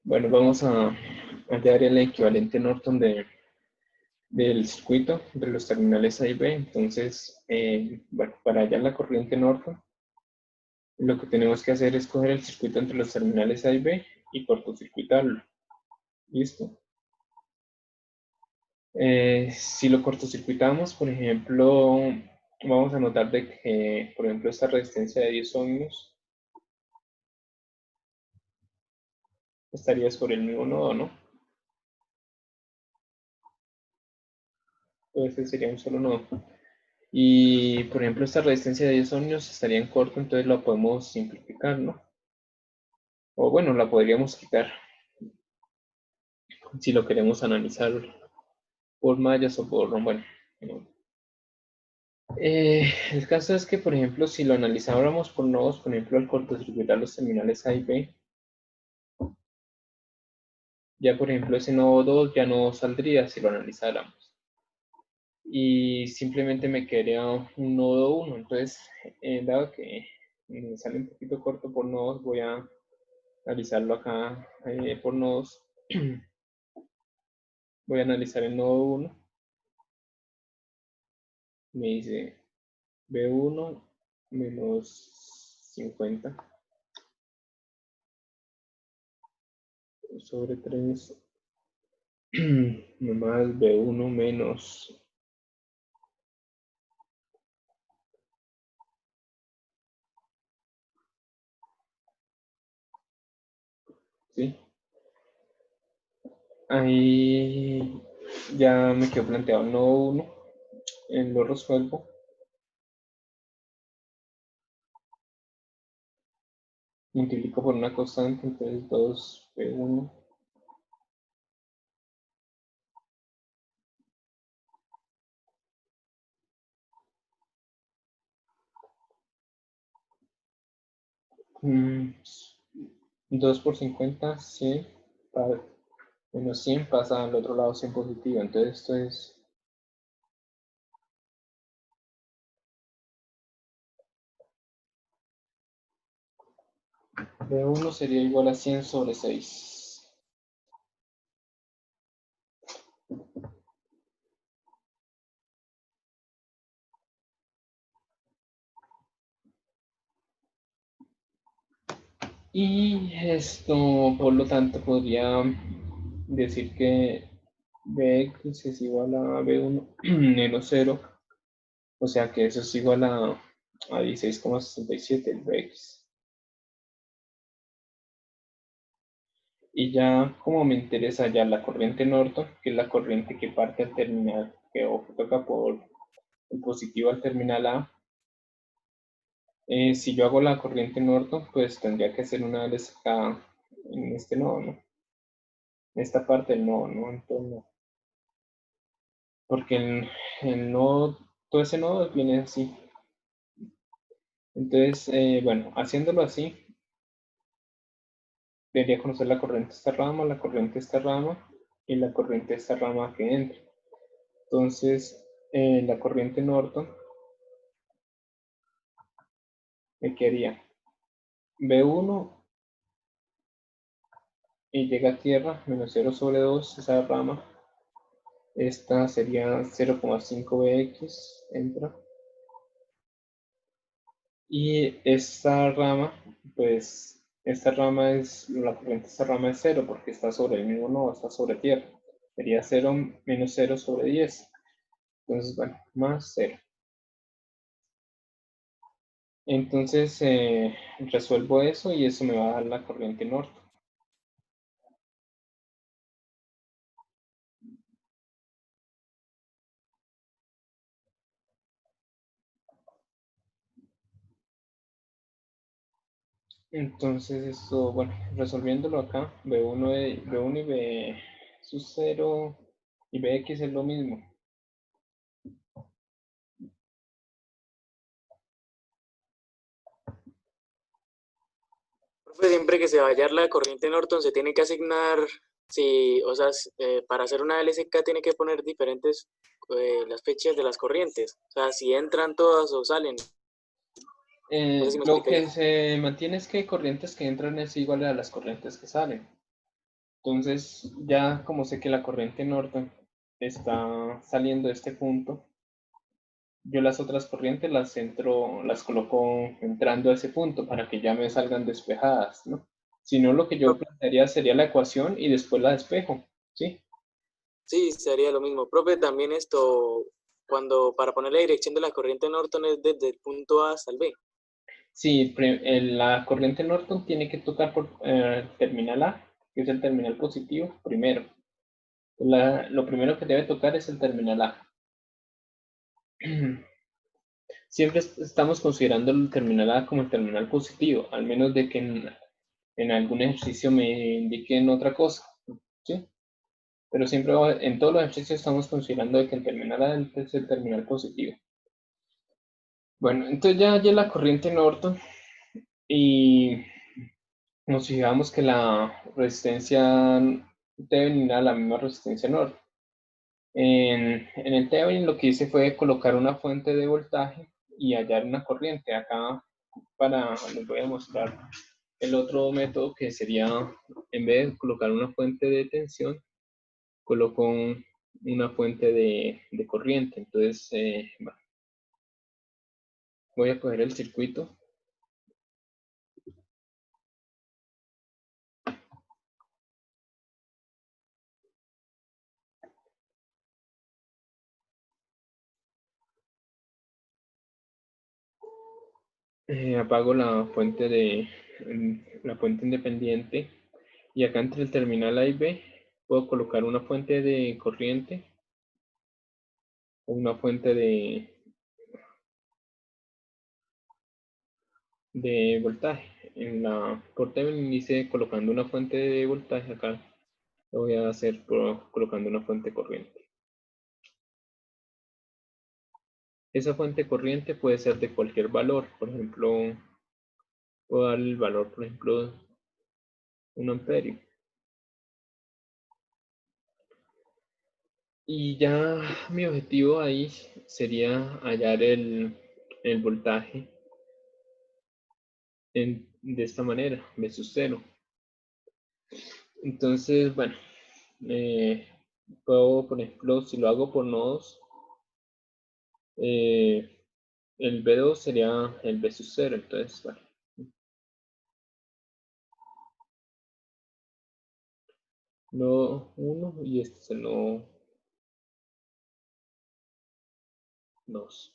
Bueno, vamos a hallar el equivalente Norton del circuito entre los terminales A y B. Entonces, bueno, para hallar la corriente Norton, lo que tenemos que hacer es coger el circuito entre los terminales A y B y cortocircuitarlo. ¿Listo? Si lo cortocircuitamos, por ejemplo, vamos a notar de que, por ejemplo, esta resistencia de 10 ohmios estaría sobre el mismo nodo, ¿no? Entonces sería un solo nodo. Y, por ejemplo, esta resistencia de 10 ohmios estaría en corto, entonces la podemos simplificar, ¿no? O bueno, la podríamos quitar si lo queremos analizar por mallas o por, bueno. El caso es que, por ejemplo, si lo analizáramos por nodos, por ejemplo, al cortocircuitar los terminales A y B, ya, por ejemplo, ese nodo 2 ya no saldría si lo analizáramos. Y simplemente me quedaría un nodo 1. Entonces, dado que me sale un poquito corto por nodos, voy a analizarlo acá por nodos. Voy a analizar el nodo 1. Me dice B1 menos 50 sobre 3 más B1 menos, ¿sí? Ahí ya me quedó planteado el nodo 1, lo resuelvo. Multiplico por una constante, entonces 2B1 2 por 50, 100, menos 100 pasa al otro lado 100 positivo, entonces esto es B1 sería igual a 100 sobre 6. Y esto, por lo tanto, podría decir que Bx es igual a B1 menos 0, o sea que eso es igual a 16,67 el Bx. Y ya como me interesa ya la corriente Norton, que es la corriente que parte al terminal, que toca por el positivo al terminal A, si yo hago la corriente Norton, pues tendría que hacer una LSK en este nodo, ¿no? En esta parte del nodo, ¿no? Entonces, no. Porque el nodo, todo ese nodo viene así. Entonces, bueno, haciéndolo así, debería conocer la corriente de esta rama, la corriente de esta rama y la corriente de esta rama que entra. Entonces, la corriente Norton me quedaría B1 y llega a tierra, menos 0 sobre 2, esa rama. Esta sería 0,5 Bx, entra. Y esta rama, pues, esta rama es, la corriente de esta rama es 0 porque está sobre el mismo nodo, está sobre tierra. Sería 0 menos 0 sobre 10. Entonces, bueno, más 0. Entonces, resuelvo eso y eso me va a dar la corriente norte. Entonces, esto, bueno, resolviéndolo acá, B1 y B sub 0 y Bx es lo mismo. Profe, siempre que se va a hallar la corriente Norton se tiene que asignar, si, o sea, para hacer una LSK tiene que poner diferentes las fechas de las corrientes. O sea, si entran todas o salen. No sé si me Lo explica que bien. se mantiene es que corrientes que entran es igual a las corrientes que salen. Entonces, ya como sé que la corriente norte está saliendo de este punto, yo las otras corrientes las coloco entrando a ese punto para que ya me salgan despejadas, ¿no? Si no, lo que yo Profe, plantearía sería la ecuación y después la despejo, ¿sí? sí, sería lo mismo. Profe, también esto, cuando para poner la dirección de la corriente Norton es desde el punto A hasta el B. Sí, la corriente Norton tiene que tocar por terminal A, que es el terminal positivo, primero. Lo primero que debe tocar es el terminal A. Siempre estamos considerando el terminal A como el terminal positivo, al menos de que en algún ejercicio me indiquen otra cosa, ¿sí? Pero siempre en todos los ejercicios estamos considerando de que el terminal A es el terminal positivo. Bueno, entonces ya la corriente Norton y nos fijamos que la resistencia Thevenin era la misma resistencia Norton. En el Thevenin lo que hice fue colocar una fuente de voltaje y hallar una corriente. Acá les voy a mostrar el otro método que sería, en vez de colocar una fuente de tensión, coloco una fuente de corriente. Entonces, voy a coger el circuito. Apago la fuente independiente y acá entre el terminal A y B puedo colocar una fuente de corriente o una fuente de voltaje. Por Thevenin hice colocando una fuente de voltaje, acá lo voy a hacer colocando una fuente corriente. Esa fuente corriente puede ser de cualquier valor, por ejemplo, puedo dar el valor, por ejemplo, 1 amperio. Y ya mi objetivo ahí sería hallar el voltaje de esta manera, V sub 0. Entonces, bueno, eh, puedo, por ejemplo, si lo hago por nodos, eh, el V2 sería el V sub 0. Entonces, bueno, nodo 1 y este es el nodo 2.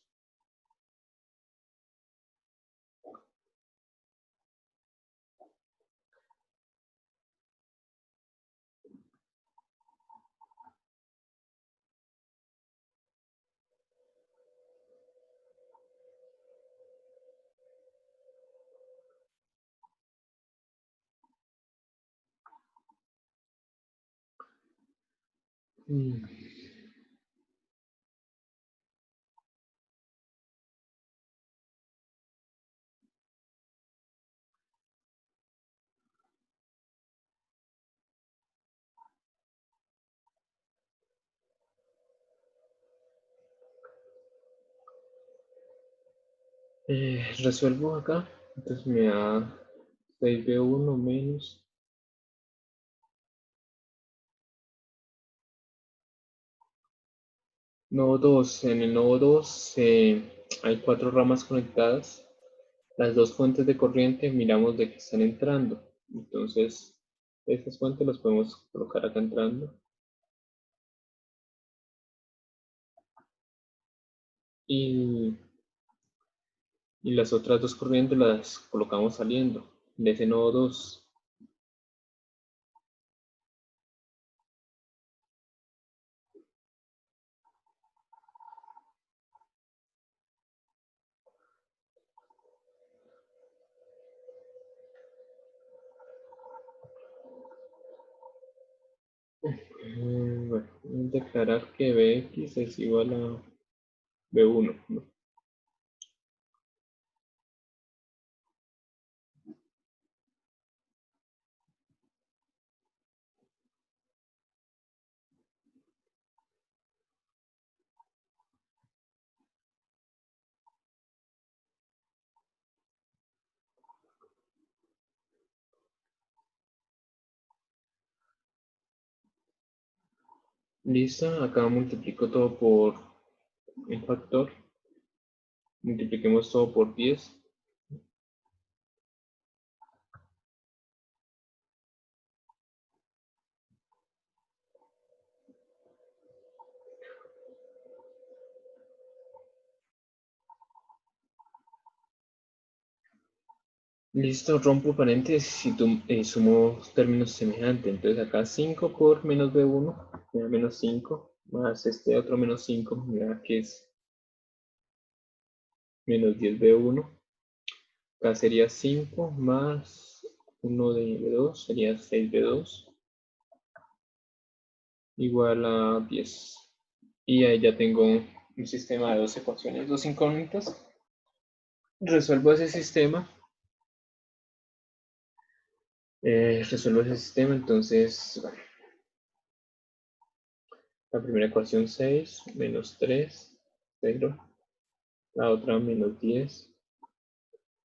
Resuelvo acá, entonces me da 6V1 menos nodo 2. En el nodo 2 hay 4 ramas conectadas. Las dos fuentes de corriente miramos de que están entrando. Entonces, estas fuentes las podemos colocar acá entrando. Y, y las otras dos corrientes las colocamos saliendo de ese nodo 2. Bueno, voy a declarar que Bx es igual a B1, ¿no? Listo, acá multiplico todo por un factor. Multipliquemos todo por 10. Listo, rompo paréntesis y sumo términos semejantes. Entonces acá 5 por menos B1, me da menos 5, más este otro menos 5, me da que es menos 10B1. Acá sería 5 más 1 de B2, sería 6B2, igual a 10. Y ahí ya tengo un sistema de dos ecuaciones, dos incógnitas. Resuelvo ese sistema. Entonces, bueno, la primera ecuación 6, menos 3, 0. La otra menos 10,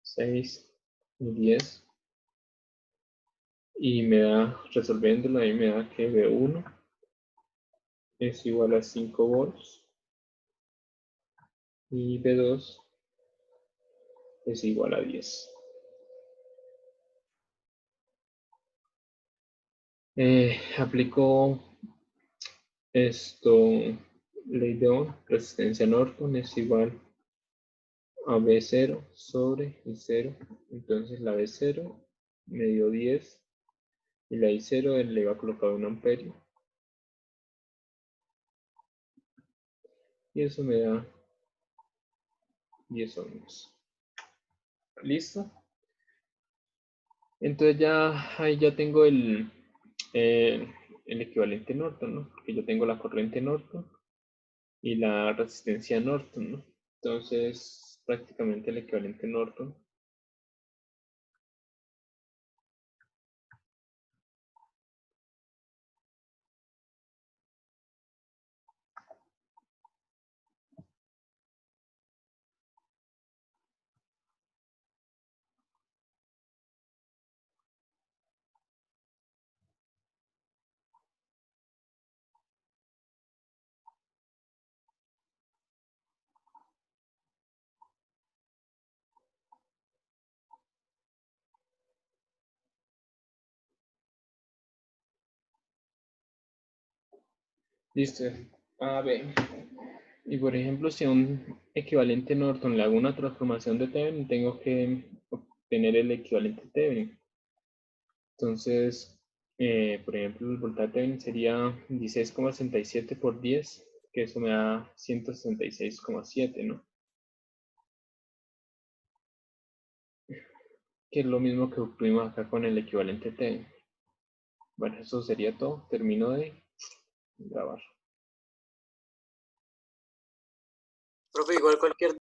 6 y 10. Y me da, resolviéndolo, ahí me da que B1 es igual a 5 volts y B2 es igual a 10. Aplico esto, ley de Ohm, resistencia Norton es igual a B0 sobre I0. Entonces la B0 me dio 10 y la I0 le iba a colocar 1 amperio. Y eso me da 10 ohms. ¿Listo? Entonces ya ahí ya tengo el equivalente Norton, ¿no? Porque yo tengo la corriente Norton y la resistencia Norton, ¿no? Entonces prácticamente el equivalente Norton. Listo. A ver. Y por ejemplo, si a un equivalente Norton le hago una transformación de Thevenin, tengo que obtener el equivalente Thevenin. Entonces, por ejemplo, el voltaje Thevenin sería 16,67 por 10, que eso me da 166,7, ¿no? Que es lo mismo que obtuvimos acá con el equivalente Thevenin. Bueno, eso sería todo. Termino de grabar. Profe, igual cualquier